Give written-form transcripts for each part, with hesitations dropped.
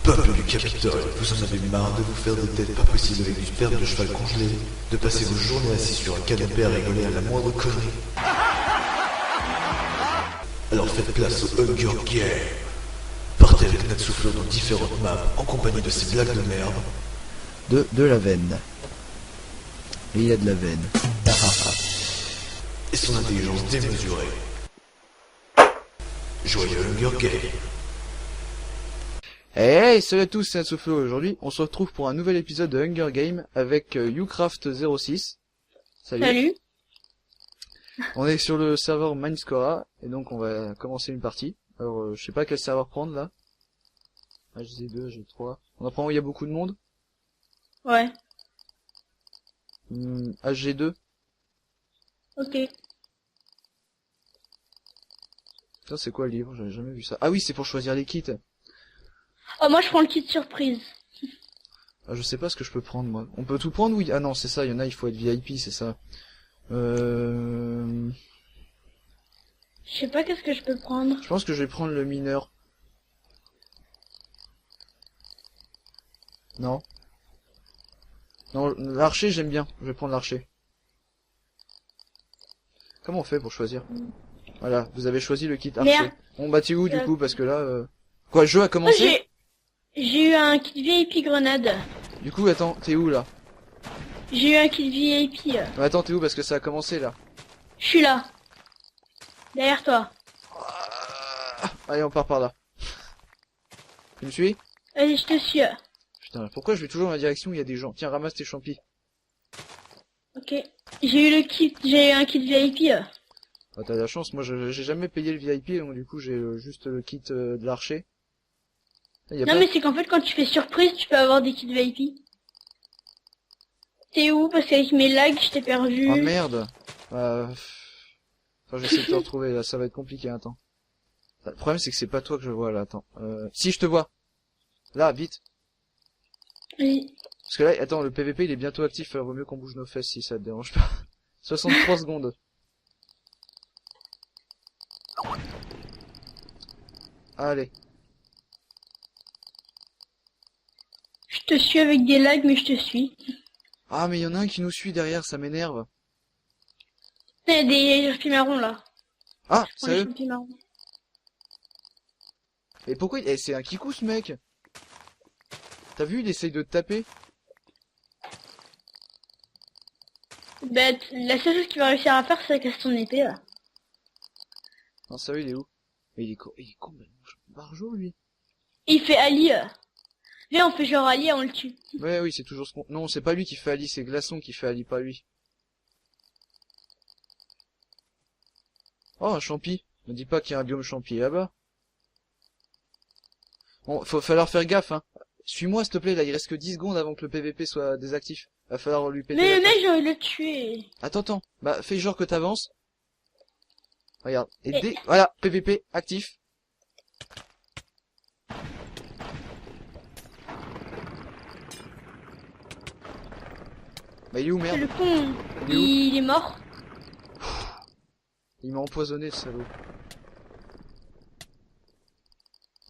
Peuple du Capitole, vous en avez marre de vous faire des têtes pas possibles avec du sperme de cheval congelé, de passer vos journées assis sur un canapé à rigoler à la moindre connerie. Alors faites place au Hunger Game. Partez avec Natsuflo dans différentes maps, en compagnie de ces blagues de merde. De la veine. Et il y a de la veine. Et son intelligence démesurée. Joyeux Hunger Game. Hey, salut à tous, c'est Natsuflo. Aujourd'hui, on se retrouve pour un nouvel épisode de Hunger Game avec Ucraft06. Salut. On est sur le serveur Mindscora, et donc on va commencer une partie. Alors, je sais pas quel serveur prendre, là. HZ2, HZ3. On en prend où il y a beaucoup de monde? Ouais. HG2. Ok. Ça, c'est quoi le livre? J'avais jamais vu ça. Ah oui, c'est pour choisir les kits. Oh, moi je prends le kit surprise. Ah, je sais pas ce que je peux prendre, moi. On peut tout prendre, oui? Ah non, c'est ça, il y en a, il faut être VIP, c'est ça. Je sais pas qu'est-ce que je peux prendre. Je pense que je vais prendre le mineur. Non. Non, l'archer, j'aime bien. Je vais prendre l'archer. Comment on fait pour choisir? Voilà, vous avez choisi le kit archer. Merde. Bon, bah t'es où, du coup? Parce que là... Quoi, le jeu a commencé? J'ai eu un kit VIP grenade. Du coup, attends, t'es où, là? J'ai eu un kit VIP. Attends, t'es où? Parce que ça a commencé, là. Je suis là. Derrière toi. Allez, on part par là. Tu me suis? Vas-y, je te suis. Putain, pourquoi je vais toujours dans la direction où il y a des gens? Tiens, ramasse tes champis. Ok. J'ai eu un kit VIP. Ah, t'as de la chance, moi j'ai jamais payé le VIP, donc du coup j'ai juste le kit de l'archer. Non mais c'est qu'en fait quand tu fais surprise, tu peux avoir des kits VIP. T'es où? Parce qu'avec mes lags, je t'ai perdu. Ah merde. Enfin, j'essaie de te retrouver, là, ça va être compliqué, attends. Le problème c'est que c'est pas toi que je vois, là, attends. Si, je te vois. Là, vite. Oui. Parce que là, attends, le PVP il est bientôt actif, alors vaut mieux qu'on bouge nos fesses si ça te dérange pas. 63 secondes. Allez. Je te suis avec des lags, mais je te suis. Ah, mais il y en a un qui nous suit derrière, ça m'énerve. Il y a des champis marrons là. Ah, Je prends les sérieux? champis marrons. Et pourquoi c'est un kikou ce mec? T'as vu, il essaye de te taper? Bah, la seule chose qu'il va réussir à faire, c'est casser son épée là. Non, sérieux, il est où? Mais il est complètement barjot, lui. Il fait Ali. Viens, on fait genre Ali et on le tue. Ouais, oui, c'est toujours ce qu'on... Non, c'est pas lui qui fait Ali, c'est Glaçon qui fait Ali, pas lui. Oh, un champi. Ne dis pas qu'il y a un biome champi là-bas. Bon, falloir faire gaffe, hein. Suis-moi, s'il te plaît, là, il reste que 10 secondes avant que le PVP soit désactif. Va falloir lui péter Mais la le face. mec, j'ai envie de le tuer. Attends. Bah, fais genre que t'avances. Regarde. Voilà, PVP actif. Bah, il est où, C'est merde? le con. Il est où? Il est mort. Il m'a empoisonné, ce salaud.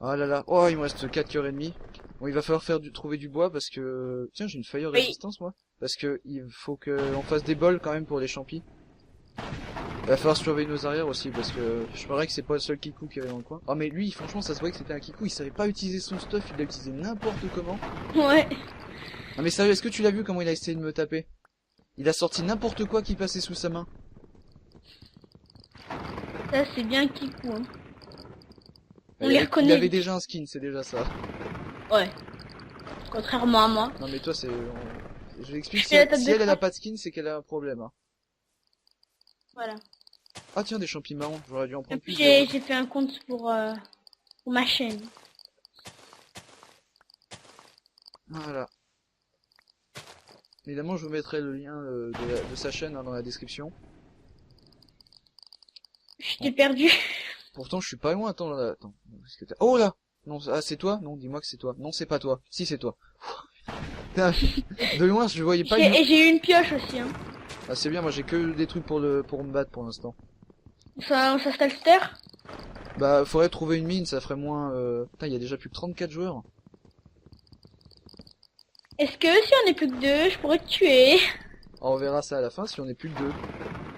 Ah là là. Oh, il me reste 4 cœurs et demi. Bon, il va falloir trouver du bois parce que... Tiens, j'ai une fire Oui. résistance, moi. Parce que il faut qu'on fasse des bols quand même pour les champis. Il va falloir surveiller nos arrières aussi parce que je parie que c'est pas le seul kikou qu'il y avait dans le coin. Oh mais lui, franchement, ça se voit que c'était un kikou. Il savait pas utiliser son stuff, il l'a utilisé n'importe comment. Ouais. Non mais sérieux, est-ce que tu l'as vu comment il a essayé de me taper? Il a sorti n'importe quoi qui passait sous sa main. Ça, c'est bien Kikou. Hein. On Il les reconnaît. Il avait déjà un skin, c'est déjà ça. Ouais. Contrairement à moi. Non mais toi c'est... Je l'explique, Je fais la tête si de elle a crabe. pas de skin, c'est qu'elle a un problème. Hein. Voilà. Ah tiens, des champis marrons, j'aurais dû en Et prendre puis plus. j'ai fait un compte pour ma chaîne. Voilà. Évidemment, je vous mettrai le lien de sa chaîne hein, dans la description. Je t'ai perdu. Pourtant, je suis pas loin. Attends, là, attends. Oh là! Non, ah, c'est toi? Non, dis-moi que c'est toi. Non, c'est pas toi. Si, c'est toi. Putain, de loin, je voyais pas. Et j'ai eu une pioche aussi. Hein. Ah, c'est bien. Moi, j'ai que des trucs pour me battre pour l'instant. Ça s'installe terre. Bah, faudrait trouver une mine. Ça ferait moins. Putain, il y a déjà plus que 34 joueurs. Est-ce que si on est plus que 2, je pourrais te tuer? Alors, on verra ça à la fin si on est plus que 2.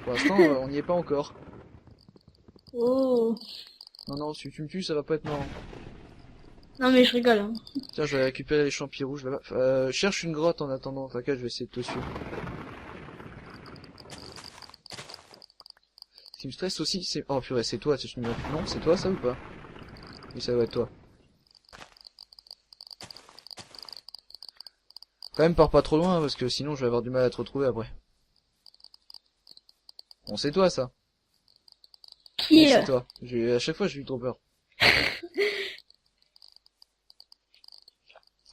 Pour l'instant, on n'y est pas encore. Oh. Non, non, si tu me tues, ça va pas être marrant. Non mais je rigole. Hein. Tiens, je vais récupérer les champis rouges là-bas. Cherche une grotte en attendant. T'inquiète, je vais essayer de te suivre. Ce qui me stresse aussi, c'est... Oh purée, c'est toi, non, c'est toi ça ou pas? Oui, ça doit être toi. Quand même, pars pas trop loin, parce que sinon je vais avoir du mal à te retrouver après. Bon, c'est toi ça. Qui Oui, c'est toi. À chaque fois, j'ai eu trop peur.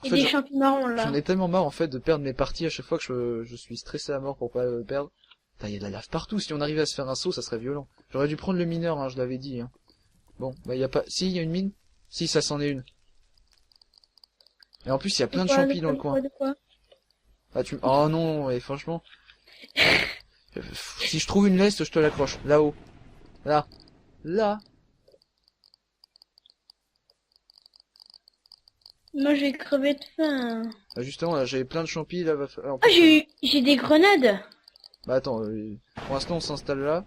Il y a des champignons là. J'en ai tellement marre en fait de perdre mes parties à chaque fois que je suis stressé à mort pour pas perdre. Putain, il y a de la lave partout, si on arrivait à se faire un saut, ça serait violent. J'aurais dû prendre le mineur, hein, je l'avais dit. Hein. Bon, bah il y a pas... Si, il y a une mine. Si, ça c'en est une. Et en plus, il y a plein de champis dans le coin. Ah, Oh non, et franchement... Si je trouve une leste, je te l'accroche. Là-haut. Là. Là. Moi, je vais crever de faim. Bah justement, là, j'avais plein de champis, là. Ah, j'ai des grenades. Bah attends, pour l'instant, on s'installe là.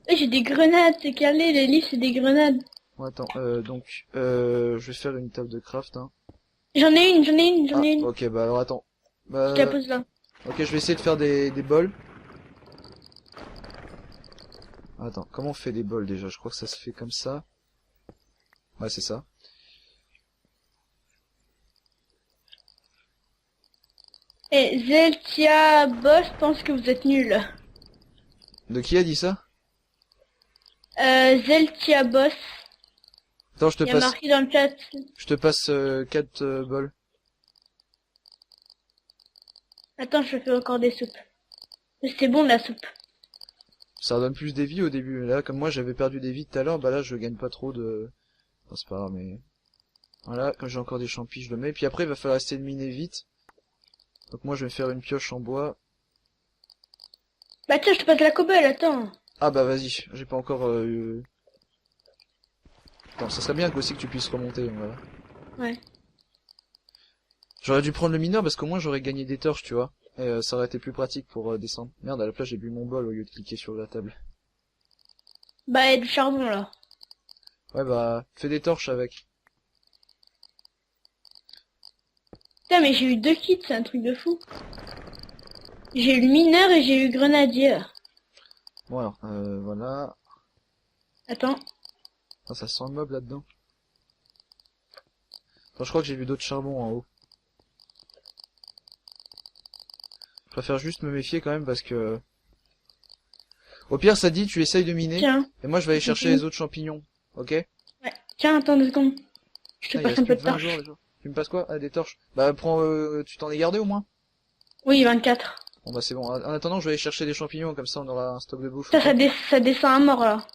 J'ai des grenades, c'est calé, les livres, c'est des grenades. Bon, attends, je vais faire une table de craft, hein. J'en ai une. Ok, bah alors attends. Bah... Je la pose là. Ok, je vais essayer de faire des bols. Attends, comment on fait des bols déjà? Je crois que ça se fait comme ça. Ouais, c'est ça. Et Zeltia Boss pense que vous êtes nuls. De qui a dit ça? Zeltia Boss. Attends, je te Il y a passe. marqué dans le chat. Je te passe 4 bols. Attends, je fais encore des soupes. C'est bon la soupe. Ça donne plus des vies au début. Là, comme moi j'avais perdu des vies tout à l'heure, bah là je gagne pas trop de... Enfin, c'est pas grave, mais... Voilà, comme j'ai encore des champis, je le mets. Puis après, il va falloir essayer de miner vite. Donc moi je vais faire une pioche en bois. Bah tiens, je te passe la cobble, attends. Ah bah vas-y, j'ai pas encore... Attends, ça serait bien aussi que tu puisses remonter, voilà. Ouais. J'aurais dû prendre le mineur parce qu'au moins j'aurais gagné des torches, tu vois. Et ça aurait été plus pratique pour descendre. Merde, à la place j'ai bu mon bol au lieu de cliquer sur la table. Bah, il y a du charbon là. Ouais bah, fais des torches avec. Putain, mais j'ai eu 2 kits, c'est un truc de fou. J'ai eu le mineur et j'ai eu le grenadier. Bon alors, voilà. Attends. Ah, ça sent le mob là-dedans. Attends, je crois que j'ai vu d'autres charbons en haut. Je préfère juste me méfier quand même parce que... Au pire, ça dit, tu essayes de miner. Tiens. Et moi, je vais aller chercher les autres champignons. Ok? Ouais. Tiens, attends 2 secondes. Je te Ah, passe un peu de torche. Tu me passes quoi? Ah, des torches. Bah, prends, tu t'en es gardé au moins? Oui, 24. Bon bah c'est bon. En attendant, je vais aller chercher des champignons, comme ça on aura un stock de bouffe. Ça descend à mort là.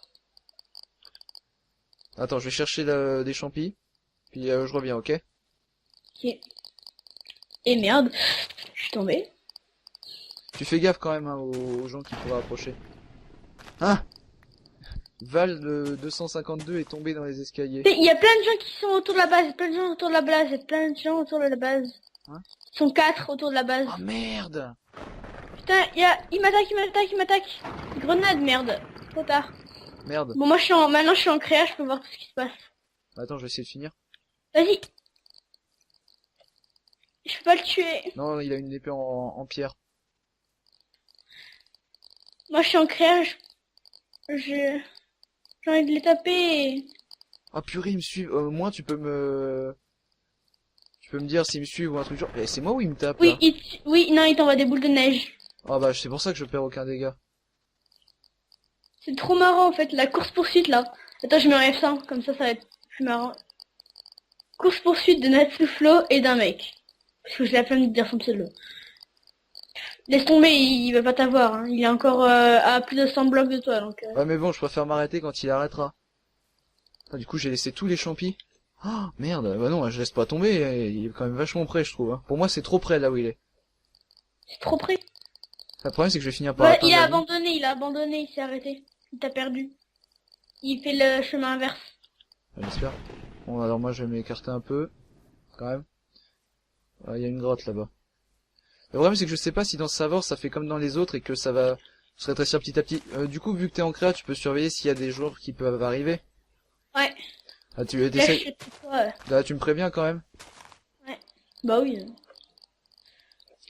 Attends, je vais chercher des champis. Puis je reviens, ok? Ok. Et merde, je suis tombé. Tu fais gaffe quand même hein, aux gens qui pourraient approcher. Ah! Val de 252 est tombé dans les escaliers. Il y a plein de gens qui sont autour de la base, plein de gens autour de la base. Hein? Ils sont 4 autour de la base. Oh merde! Putain, il m'attaque. Grenade, merde. Trop tard. Merde. Bon, moi maintenant je suis en créa, je peux voir tout ce qui se passe. Attends, je vais essayer de finir. Vas-y. Je peux pas le tuer. Non, il a une épée en pierre. Moi je suis en créa, j'ai envie de les taper. Ah purée, ils me suivent. Au moins tu peux me dire s'ils me suivent ou un truc genre. Eh, c'est moi ou ils me tapent Oui, là non, il t'envoie des boules de neige. Ah bah c'est pour ça que je perds aucun dégât. C'est trop marrant en fait, la course-poursuite là. Attends, je me relève ça, comme ça va être plus marrant. Course-poursuite de Natsuflo et d'un mec. Parce que je l'ai appelé de dire son pseudo. Laisse tomber, il va pas t'avoir, hein. Il est encore à plus de 100 blocs de toi, donc... Ouais mais bon, je préfère m'arrêter quand il arrêtera. Ah, du coup j'ai laissé tous les champis. Oh merde, bah non, je laisse pas tomber, il est quand même vachement près je trouve. Hein. Pour moi c'est trop près là où il est. C'est trop près. Le problème c'est que je vais finir par... Ouais, il a abandonné, il s'est arrêté. Il t'a perdu. Il fait le chemin inverse. J'espère. Bon alors moi je vais m'écarter un peu, quand même. Il y a une grotte là-bas. Le problème c'est que je sais pas si dans ce serveur ça fait comme dans les autres et que ça va se rétrécir petit à petit. Du coup, vu que t'es en créa, tu peux surveiller s'il y a des joueurs qui peuvent arriver. Ouais. Ah, tu Là, tu me préviens quand même. Ouais. Bah oui.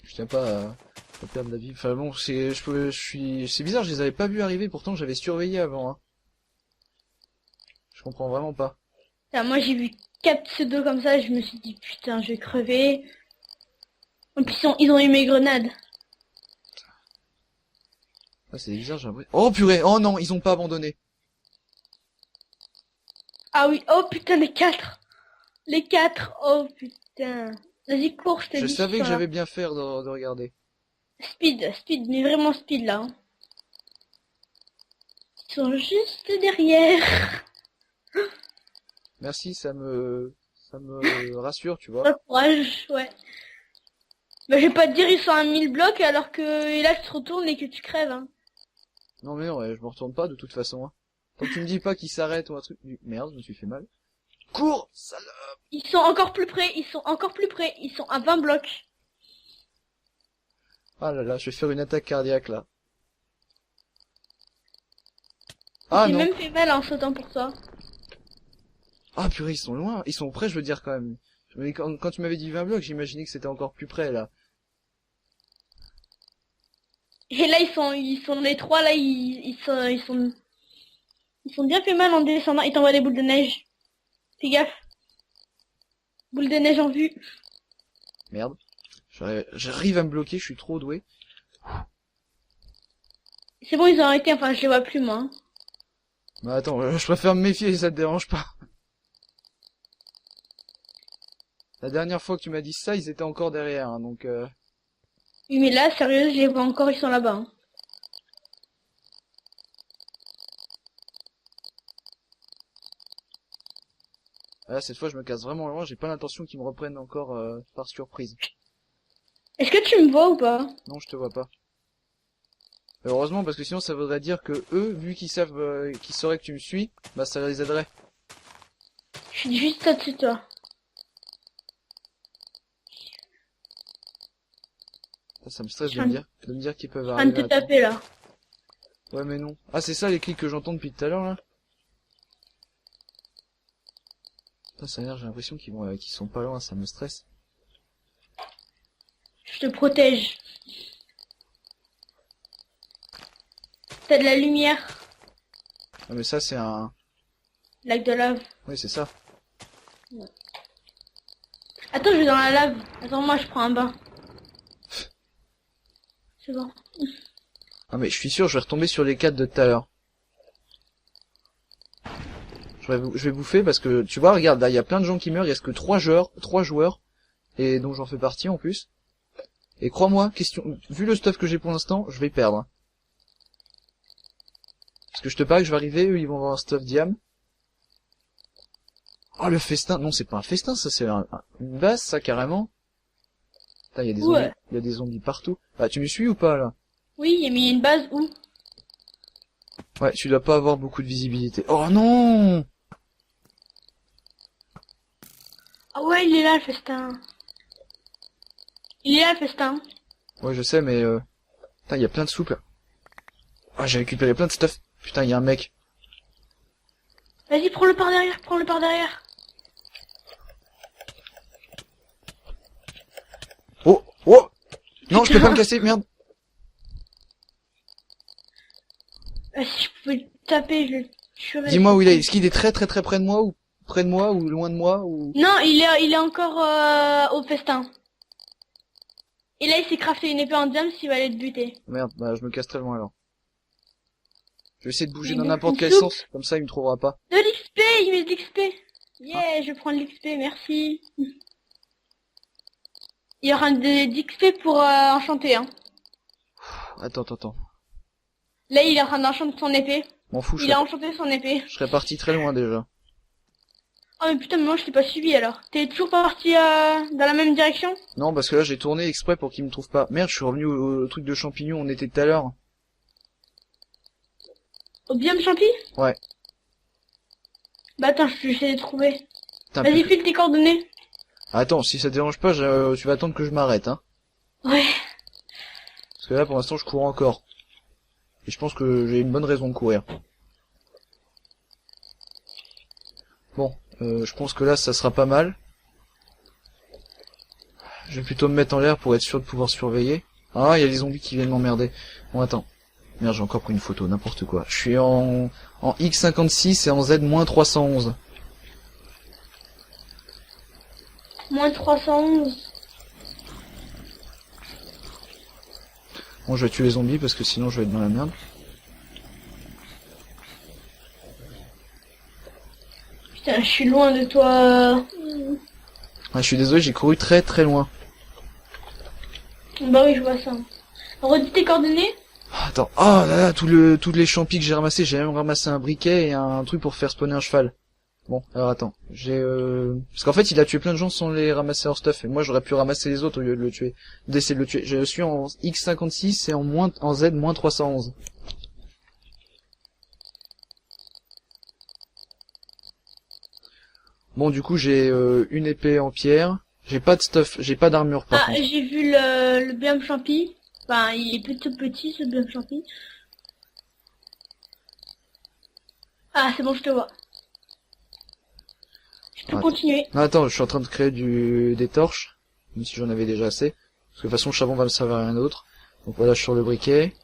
Je tiens pas à perdre la vie. Enfin bon, c'est bizarre, je les avais pas vus arriver, pourtant j'avais surveillé avant. Hein. Je comprends vraiment pas. Moi j'ai vu 4 pseudos comme ça, je me suis dit putain je vais crever. En plus ils ont eu mes grenades. Ah c'est bizarre, j'ai l'impression. Oh purée, oh non, ils ont pas abandonné. Ah oui, oh putain les 4. Les 4, oh putain. Vas-y cours, je te dis. Je savais que j'avais bien fait de regarder. Speed, mais vraiment speed là. Hein. Ils sont juste derrière. Merci, ça me rassure, tu vois. Courage, ouais. Bah, je vais pas te dire ils sont à 1000 blocs alors que là tu te retournes et que tu crèves. Hein. Non mais non, ouais, je me retourne pas de toute façon. Hein. Tant que tu me dis pas qu'ils s'arrêtent ou un truc. Merde, je me suis fait mal. Cours, salope. Ils sont encore plus près, ils sont à 20 blocs. Ah là là, je vais faire une attaque cardiaque là. Ah J'ai non. même fait mal en sautant pour toi. Ah purée, ils sont loin. Ils sont près, je veux dire quand même. Mais quand tu m'avais dit 20 blocs, j'imaginais que c'était encore plus près là. Et là ils sont les trois là, ils sont bien fait mal en descendant. Ils t'envoient des boules de neige. Fais gaffe. Boules de neige en vue. Merde. J'arrive à me bloquer, je suis trop doué. C'est bon, ils ont arrêté, enfin je les vois plus moi. Hein. Bah attends, je préfère me méfier si ça te dérange pas. La dernière fois que tu m'as dit ça, ils étaient encore derrière, hein, donc Oui mais là, sérieux, je les vois encore, ils sont là-bas. Hein. Là, cette fois je me casse vraiment loin, j'ai pas l'intention qu'ils me reprennent encore par surprise. Est-ce que tu me vois ou pas? Non, je te vois pas. Heureusement, parce que sinon ça voudrait dire que eux, vu qu'ils savent, qu'ils sauraient que tu me suis, bah ça les aiderait. Je suis juste au-dessus de toi. Ça me stresse de me dire qu'ils peuvent Je suis en train de arriver. te taper là. Ouais mais non. Ah c'est ça les clics que j'entends depuis tout à l'heure là. Putain, ça a l'air, j'ai l'impression qu'ils sont pas loin, ça me stresse. Je te protège. T'as de la lumière. Ah mais ça c'est un... Lac de lave. Oui c'est ça. Ouais. Attends, je vais dans la lave. Attends, moi je prends un bain. C'est bon. Ah mais je suis sûr, je vais retomber sur les 4 de tout à l'heure. Je vais bouffer parce que, tu vois, regarde, là, il y a plein de gens qui meurent, il reste que 3 joueurs, et donc j'en fais partie en plus. Et crois-moi, vu le stuff que j'ai pour l'instant, je vais perdre. Parce que je te parie que je vais arriver, eux ils vont avoir un stuff diam. Oh le festin, non c'est pas un festin, ça c'est une base ça carrément. Putain, il y a des zombies, il y a des zombies partout. Ah tu me suis ou pas là? Oui, mais il y a une base où? Ouais, tu dois pas avoir beaucoup de visibilité. Oh non! Ah ouais, il est là le festin. Il est là le festin. Ouais je sais mais putain il y a plein de soupes là. Ah j'ai récupéré plein de stuff. Putain il y a un mec. Vas-y, prends-le par derrière, Oh! Oh! Non, je peux pas me casser, merde! Si je pouvais le taper, je le tuerais. Dis-moi où il est. Est-ce qu'il est très très très près de moi ou loin de moi ou... Non, il est encore au festin. Et là, il s'est crafté une épée en diamant s'il va aller te buter. Merde, bah je me casse très loin alors. Je vais essayer de bouger Il dans bouffe n'importe une quel soupe. sens, comme ça il me trouvera pas. De l'XP, il met de l'XP. Yeah, je prends de l'XP, merci. Il y aura d'XP pour enchanter, hein. Attends. Là, il est en train d'enchanter son épée. M'en fous, Il a enchanté son épée. je serais parti très loin déjà. Oh mais putain, mais moi je t'ai pas suivi alors. T'es toujours pas parti dans la même direction? Non, parce que là j'ai tourné exprès pour qu'il me trouve pas. Merde, je suis revenu au truc de champignons, on était tout à l'heure. Au biome champi? Ouais. Bah attends, je vais essayer de trouver. Putain, Vas-y, file tes coordonnées. Attends, si ça te dérange pas, tu vas attendre que je m'arrête, hein. Ouais. Parce que là, pour l'instant, je cours encore. Et je pense que j'ai une bonne raison de courir. Bon, je pense que là, ça sera pas mal. Je vais plutôt me mettre en l'air pour être sûr de pouvoir surveiller. Ah, il y a les zombies qui viennent m'emmerder. Bon, attends. Merde, j'ai encore pris une photo, n'importe quoi. Je suis en X56 et en Z-311. Moins 311. Bon, je vais tuer les zombies parce que sinon je vais être dans la merde. Putain, je suis loin de toi. Ah, je suis désolé, j'ai couru très très loin. Bah oui, je vois ça. Redis tes coordonnées. Attends, oh là là, tous les champis que j'ai ramassés, j'ai même ramassé un briquet et un truc pour faire spawner un cheval. Bon, alors attends, parce qu'en fait, il a tué plein de gens sans les ramasser leur stuff, et moi j'aurais pu ramasser les autres au lieu de le tuer, d'essayer de le tuer. Je suis en X56 et en Z-311. Bon, du coup, j'ai une épée en pierre, j'ai pas de stuff, j'ai pas d'armure par contre. J'ai vu le biome champi. Enfin, il est plutôt petit, ce biome champi. Ah, c'est bon, je te vois. Je peux continuer. Non, attends, je suis en train de créer des torches, même si j'en avais déjà assez. Parce que de toute façon, le charbon va me servir à rien d'autre. Donc voilà, je suis sur le briquet.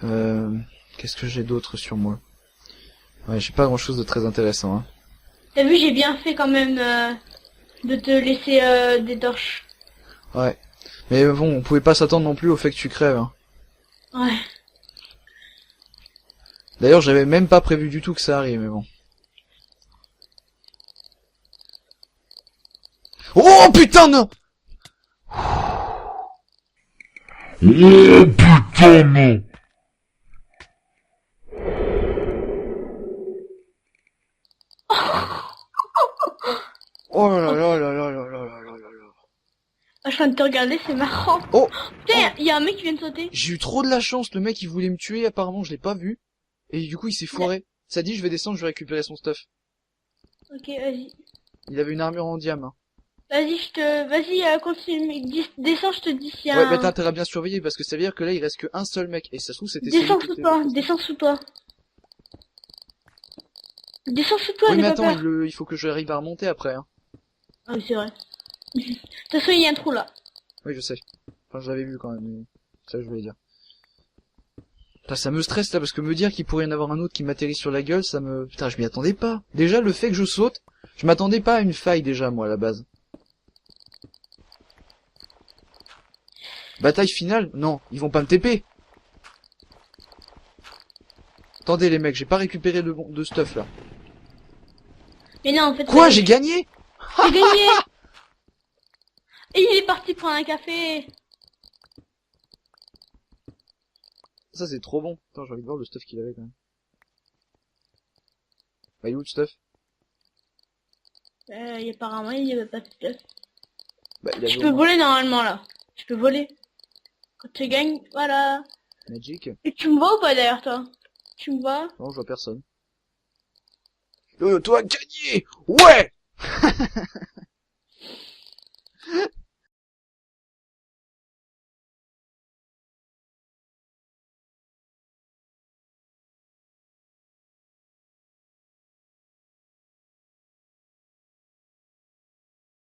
Qu'est-ce que j'ai d'autre sur moi? Ouais, j'ai pas grand chose de très intéressant, hein. T'as vu, j'ai bien fait quand même de te laisser des torches. Ouais. Mais bon, on pouvait pas s'attendre non plus au fait que tu crèves, hein. Ouais. D'ailleurs, j'avais même pas prévu du tout que ça arrive, mais bon. Oh putain non! Oh putain non! Oh là là là là là là là là là. Ah, je viens de te regarder, c'est marrant. Oh! Putain, il y a un mec qui vient de sauter. J'ai eu trop de la chance, le mec il voulait me tuer, apparemment je l'ai pas vu. Et du coup il s'est foiré. Ça dit je vais descendre, je vais récupérer son stuff. Ok, vas-y. Il avait une armure en diamant. Vas-y, continue. Descends, je te dis s'il y a Ouais, bah t'as intérêt à bien surveiller parce que ça veut dire que là il reste qu'un seul mec. Et ça se trouve c'était Descends celui qui sous était- toi, descends sous toi. Descends sous toi, Oui n'aie mais pas attends, peur. il faut que j'arrive à remonter après, hein. Ah oui, c'est vrai. De toute façon, il y a un trou là. Oui je sais. Enfin je l'avais vu quand même, mais c'est ça que je voulais dire. Putain, ça me stresse là parce que me dire qu'il pourrait y en avoir un autre qui m'atterrit sur la gueule, ça me... Putain, je m'y attendais pas. Déjà le fait que je saute, je m'attendais pas à une faille déjà moi à la base. Bataille finale? Non, ils vont pas me TP. Attendez les mecs, j'ai pas récupéré de stuff là. Mais non, en fait... Quoi, j'ai gagné? J'ai gagné. Et il est parti prendre un café. Ça c'est trop bon. Attends, j'ai envie de voir le stuff qu'il avait quand même. Bah il est où le stuff? Apparemment, il y avait pas de stuff. Bah il avait Je au peux moins voler normalement là. Je peux voler. Quand tu gagnes, voilà. Magic. Et tu me vois ou pas derrière toi? Tu me vois? Non, je vois personne. Toi gagné! Ouais!